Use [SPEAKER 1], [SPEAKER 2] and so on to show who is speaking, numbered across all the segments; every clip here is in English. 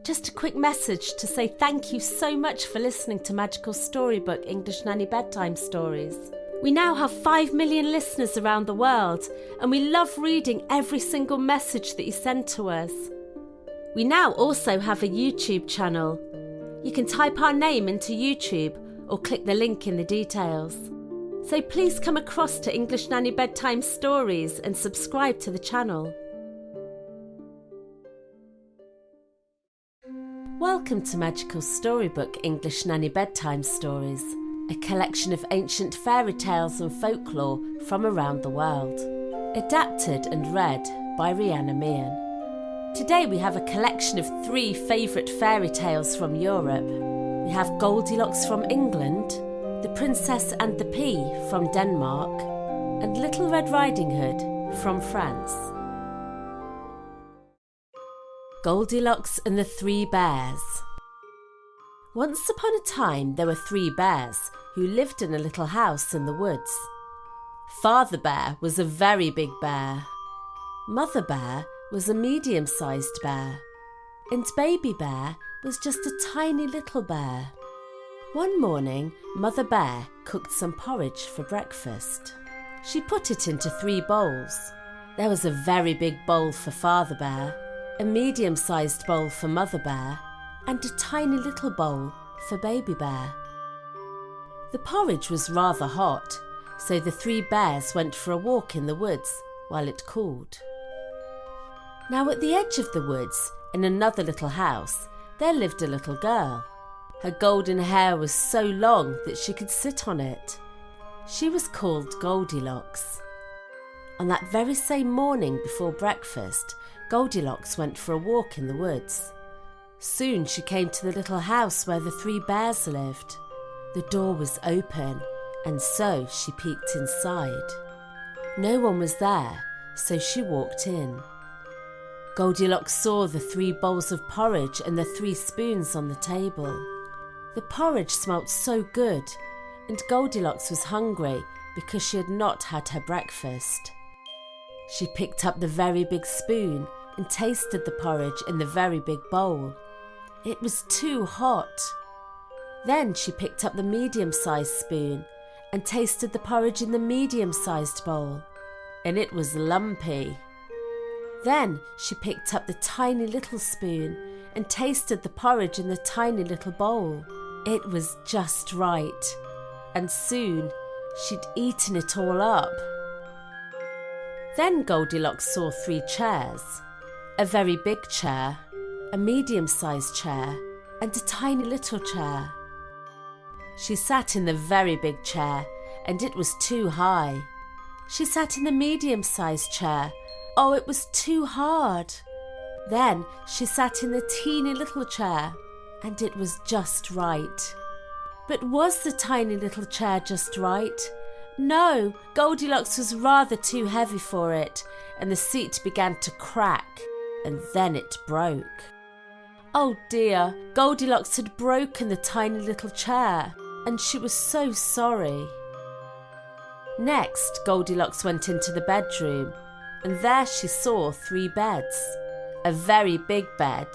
[SPEAKER 1] Just a quick message to say thank you so much for listening to Magical Storybook English Nanny Bedtime Stories. We now have 5 million listeners around the world, and we love reading every single message that you send to us. We now also have a YouTube channel. You can type our name into YouTube or click the link in the details. So please come across to English Nanny Bedtime Stories and subscribe to the channel. Welcome to Magical Storybook English Nanny Bedtime Stories, a collection of ancient fairy tales and folklore from around the world. Adapted and read by Rhianna Meehan. Today we have a collection of 3 favourite fairy tales from Europe. We have Goldilocks from England, The Princess and the Pea from Denmark, and Little Red Riding Hood from France. Goldilocks and the 3 Bears. Once upon a time there were 3 bears who lived in a little house in the woods. Father Bear was a very big bear. Mother Bear was a medium-sized bear. And Baby Bear was just a tiny little bear. One morning, Mother Bear cooked some porridge for breakfast. She put it into 3 bowls. There was a very big bowl for Father Bear, a medium-sized bowl for Mother Bear, and a tiny little bowl for Baby Bear. The porridge was rather hot, so the 3 bears went for a walk in the woods while it cooled. Now at the edge of the woods, in another little house, there lived a little girl. Her golden hair was so long that she could sit on it. She was called Goldilocks. On that very same morning before breakfast, Goldilocks went for a walk in the woods. Soon she came to the little house where the 3 bears lived. The door was open, and so she peeked inside. No one was there, so she walked in. Goldilocks saw the 3 bowls of porridge and the 3 spoons on the table. The porridge smelt so good, and Goldilocks was hungry because she had not had her breakfast. She picked up the very big spoon and tasted the porridge in the very big bowl. It was too hot. Then she picked up the medium-sized spoon and tasted the porridge in the medium-sized bowl, and it was lumpy. Then she picked up the tiny little spoon and tasted the porridge in the tiny little bowl. It was just right, and soon she'd eaten it all up. Then Goldilocks saw 3 chairs, a very big chair, a medium-sized chair, and a tiny little chair. She sat in the very big chair, and it was too high. She sat in the medium-sized chair. Oh, it was too hard. Then she sat in the teeny little chair, and it was just right. But was the tiny little chair just right? No, Goldilocks was rather too heavy for it, and the seat began to crack, and then it broke. Oh dear, Goldilocks had broken the tiny little chair, and she was so sorry. Next, Goldilocks went into the bedroom, and there she saw 3 beds, a very big bed,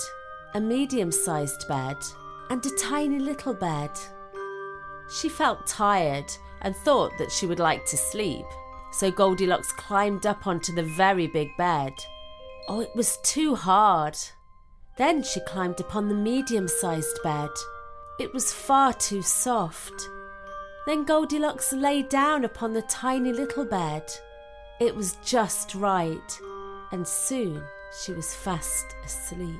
[SPEAKER 1] a medium-sized bed, and a tiny little bed. She felt tired and thought that she would like to sleep, so Goldilocks climbed up onto the very big bed. Oh, it was too hard. Then she climbed upon the medium-sized bed. It was far too soft. Then Goldilocks lay down upon the tiny little bed. It was just right, and soon she was fast asleep.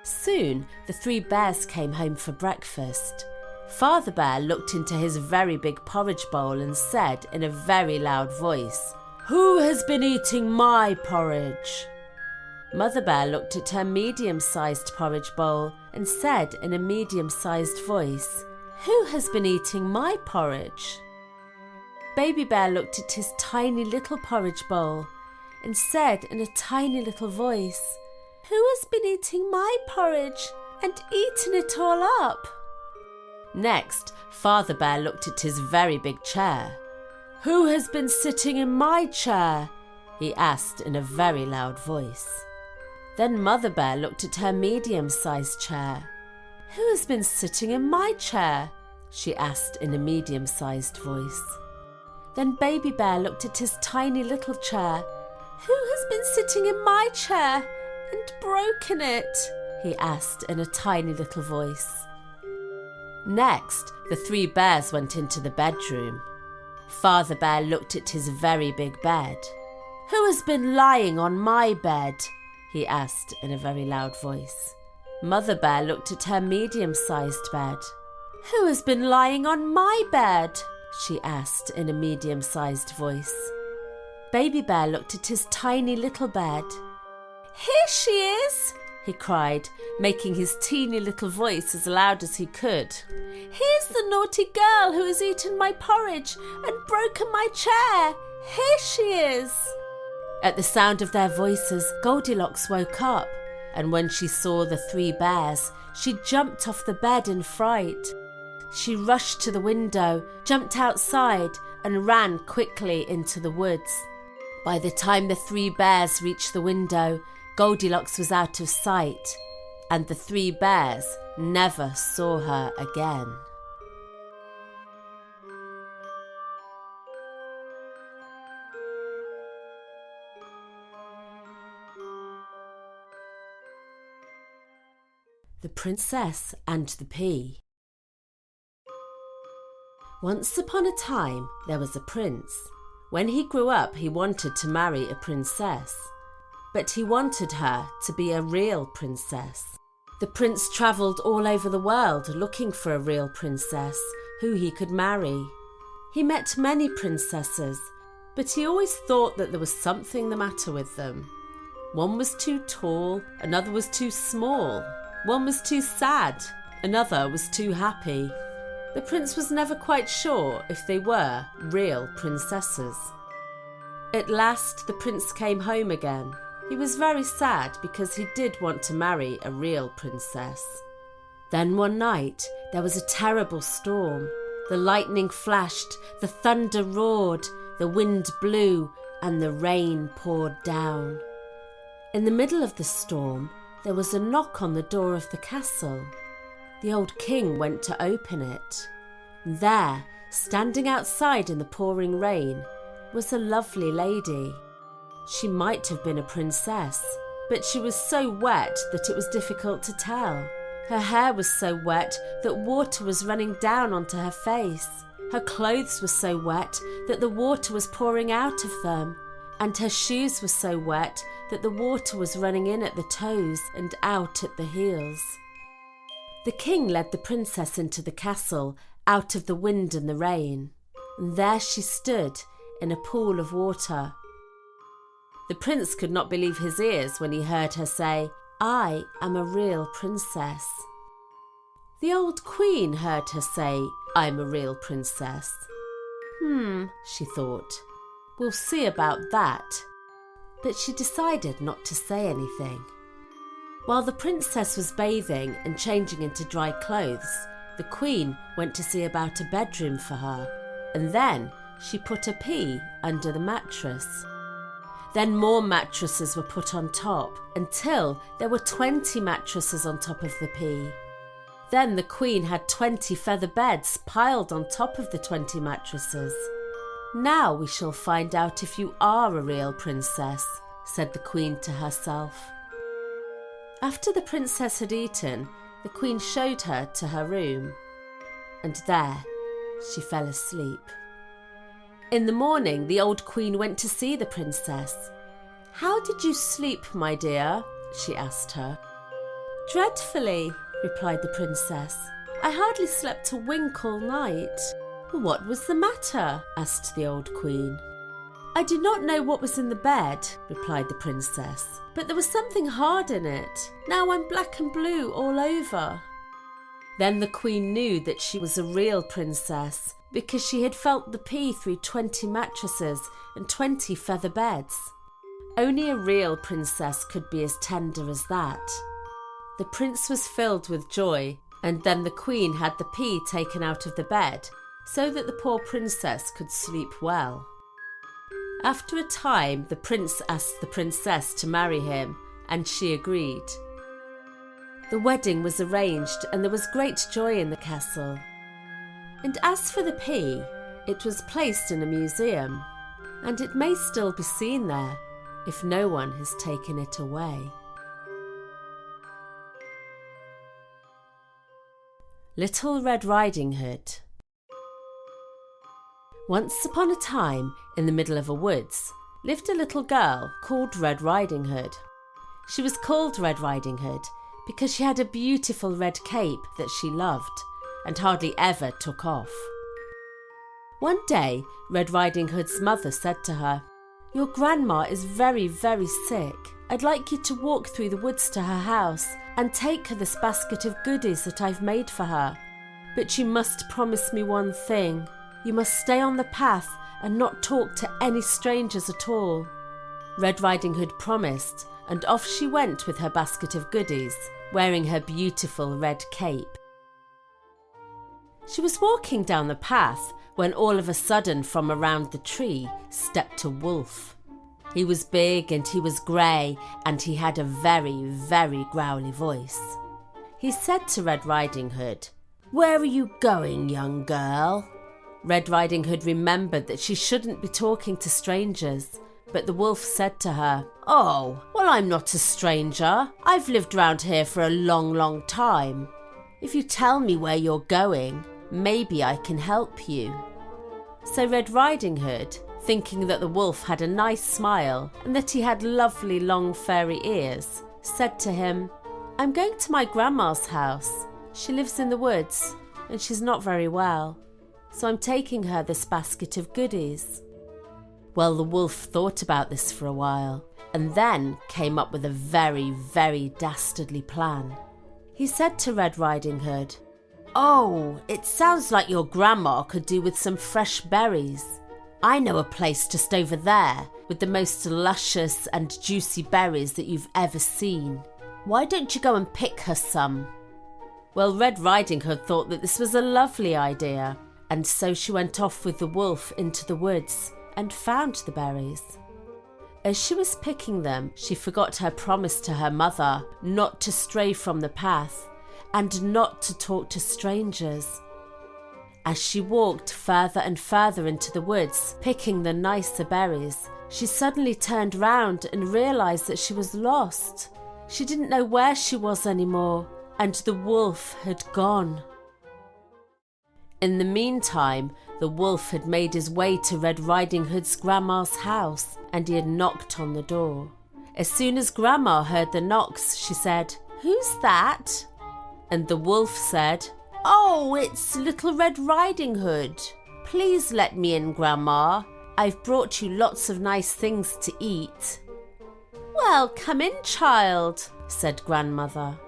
[SPEAKER 1] Soon the 3 bears came home for breakfast. Father Bear looked into his very big porridge bowl and said in a very loud voice, "Who has been eating my porridge?" Mother Bear looked at her medium-sized porridge bowl and said in a medium-sized voice, "Who has been eating my porridge?" Baby Bear looked at his tiny little porridge bowl and said in a tiny little voice, "Who has been eating my porridge and eaten it all up?" Next, Father Bear looked at his very big chair. "Who has been sitting in my chair?" he asked in a very loud voice. Then Mother Bear looked at her medium-sized chair. "Who has been sitting in my chair?" she asked in a medium-sized voice. Then Baby Bear looked at his tiny little chair. "Who has been sitting in my chair and broken it?" he asked in a tiny little voice. Next, the 3 bears went into the bedroom. Father Bear looked at his very big bed. "Who has been lying on my bed?" he asked in a very loud voice. Mother Bear looked at her medium-sized bed. "Who has been lying on my bed?" she asked in a medium-sized voice. Baby Bear looked at his tiny little bed. "Here she is!" he cried, making his teeny little voice as loud as he could. "Here's the naughty girl who has eaten my porridge and broken my chair. Here she is!" At the sound of their voices, Goldilocks woke up, and when she saw the 3 bears, she jumped off the bed in fright. She rushed to the window, jumped outside, and ran quickly into the woods. By the time the 3 bears reached the window, Goldilocks was out of sight, and the 3 bears never saw her again. The Princess and the Pea. Once upon a time, there was a prince. When he grew up, he wanted to marry a princess, but he wanted her to be a real princess. The prince travelled all over the world looking for a real princess who he could marry. He met many princesses, but he always thought that there was something the matter with them. One was too tall, another was too small. One was too sad, another was too happy. The prince was never quite sure if they were real princesses. At last, the prince came home again. He was very sad because he did want to marry a real princess. Then one night, there was a terrible storm. The lightning flashed, the thunder roared, the wind blew, and the rain poured down. In the middle of the storm, there was a knock on the door of the castle. The old king went to open it. There, standing outside in the pouring rain, was a lovely lady. She might have been a princess, but she was so wet that it was difficult to tell. Her hair was so wet that water was running down onto her face. Her clothes were so wet that the water was pouring out of them, and her shoes were so wet that the water was running in at the toes and out at the heels. The king led the princess into the castle, out of the wind and the rain, and there she stood in a pool of water. The prince could not believe his ears when he heard her say, "I am a real princess." The old queen heard her say, "I'm a real princess." She thought, "We'll see about that." But she decided not to say anything. While the princess was bathing and changing into dry clothes, the queen went to see about a bedroom for her, and then she put a pea under the mattress. Then more mattresses were put on top until there were 20 mattresses on top of the pea. Then the queen had 20 feather beds piled on top of the 20 mattresses. "Now we shall find out if you are a real princess," said the queen to herself. After the princess had eaten, the queen showed her to her room, and there she fell asleep. In the morning, the old queen went to see the princess. "How did you sleep, my dear?" she asked her. "Dreadfully," replied the princess. "I hardly slept a wink all night." "What was the matter?" asked the old queen. "I did not know what was in the bed," replied the princess, "but there was something hard in it. Now I'm black and blue all over." Then the queen knew that she was a real princess because she had felt the pea through 20 mattresses and 20 feather beds. Only a real princess could be as tender as that. The prince was filled with joy, and then the queen had the pea taken out of the bed so that the poor princess could sleep well. After a time, the prince asked the princess to marry him, and she agreed. The wedding was arranged and there was great joy in the castle. And as for the pea, it was placed in a museum, and it may still be seen there if no one has taken it away. Little Red Riding Hood. Once upon a time, in the middle of a woods, lived a little girl called Red Riding Hood. She was called Red Riding Hood because she had a beautiful red cape that she loved and hardly ever took off. One day, Red Riding Hood's mother said to her, "Your grandma is very, very sick. I'd like you to walk through the woods to her house and take her this basket of goodies that I've made for her. But you must promise me one thing. You must stay on the path and not talk to any strangers at all." Red Riding Hood promised, and off she went with her basket of goodies, wearing her beautiful red cape. She was walking down the path when all of a sudden from around the tree stepped a wolf. He was big and he was grey and he had a very, very growly voice. He said to Red Riding Hood, "Where are you going, young girl?" Red Riding Hood remembered that she shouldn't be talking to strangers, but the wolf said to her, "Oh, well, I'm not a stranger. I've lived round here for a long, long time. If you tell me where you're going, maybe I can help you." So Red Riding Hood, thinking that the wolf had a nice smile and that he had lovely long furry ears, said to him, "I'm going to my grandma's house. She lives in the woods and she's not very well, so I'm taking her this basket of goodies." Well, the wolf thought about this for a while and then came up with a very, very dastardly plan. He said to Red Riding Hood, "Oh, it sounds like your grandma could do with some fresh berries. I know a place just over there with the most luscious and juicy berries that you've ever seen. Why don't you go and pick her some?" Well, Red Riding Hood thought that this was a lovely idea, and so she went off with the wolf into the woods and found the berries. As she was picking them, she forgot her promise to her mother not to stray from the path and not to talk to strangers. As she walked further and further into the woods, picking the nicer berries, she suddenly turned round and realised that she was lost. She didn't know where she was anymore, and the wolf had gone. In the meantime, the wolf had made his way to Red Riding Hood's grandma's house, and he had knocked on the door. As soon as Grandma heard the knocks, she said, "Who's that?" And the wolf said, "Oh, it's Little Red Riding Hood. Please let me in, Grandma. I've brought you lots of nice things to eat." "Well, come in, child," said Grandmother.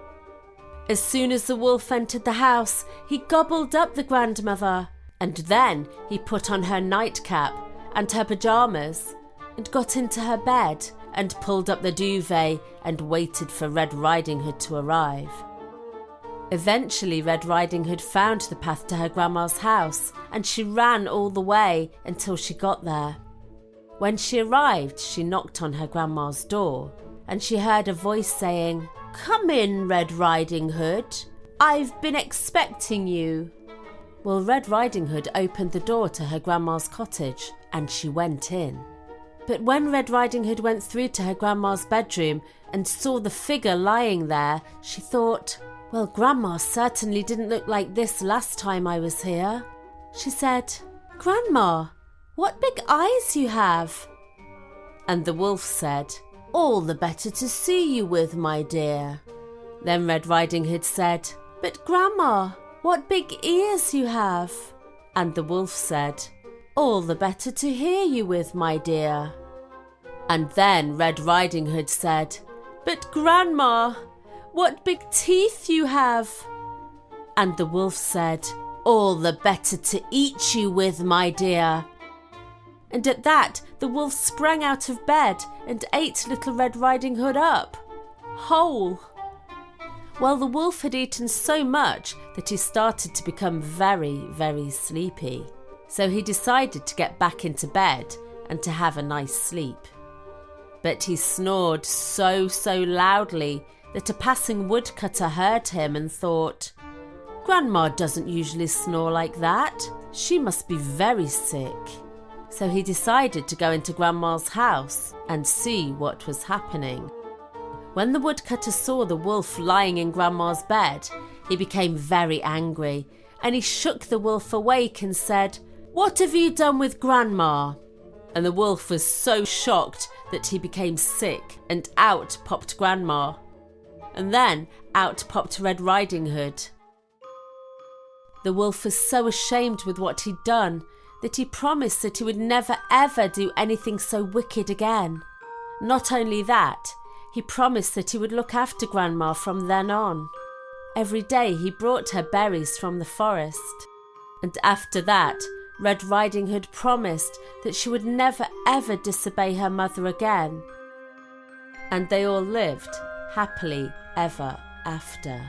[SPEAKER 1] As soon as the wolf entered the house, he gobbled up the grandmother, and then he put on her nightcap and her pyjamas and got into her bed and pulled up the duvet and waited for Red Riding Hood to arrive. Eventually, Red Riding Hood found the path to her grandma's house, and she ran all the way until she got there. When she arrived, she knocked on her grandma's door, and she heard a voice saying, "Come in, Red Riding Hood. I've been expecting you." Well, Red Riding Hood opened the door to her grandma's cottage, and she went in. But when Red Riding Hood went through to her grandma's bedroom and saw the figure lying there, she thought, "Well, Grandma certainly didn't look like this last time I was here." She said, "Grandma, what big eyes you have." And the wolf said, "All the better to see you with, my dear." Then Red Riding Hood said, "But Grandma, what big ears you have." And the wolf said, "All the better to hear you with, my dear." And then Red Riding Hood said, "But Grandma, what big teeth you have." And the wolf said, "All the better to eat you with, my dear." And at that, the wolf sprang out of bed and ate Little Red Riding Hood up, whole. Well, the wolf had eaten so much that he started to become very, very sleepy. So he decided to get back into bed and to have a nice sleep. But he snored so loudly that a passing woodcutter heard him and thought, "Grandma doesn't usually snore like that. She must be very sick." So he decided to go into Grandma's house and see what was happening. When the woodcutter saw the wolf lying in Grandma's bed, he became very angry, and he shook the wolf awake and said, "What have you done with Grandma?" And the wolf was so shocked that he became sick, and out popped Grandma. And then out popped Red Riding Hood. The wolf was so ashamed with what he'd done that he promised that he would never ever do anything so wicked again. Not only that, he promised that he would look after Grandma from then on. Every day he brought her berries from the forest. And after that, Red Riding Hood promised that she would never ever disobey her mother again. And they all lived happily ever after.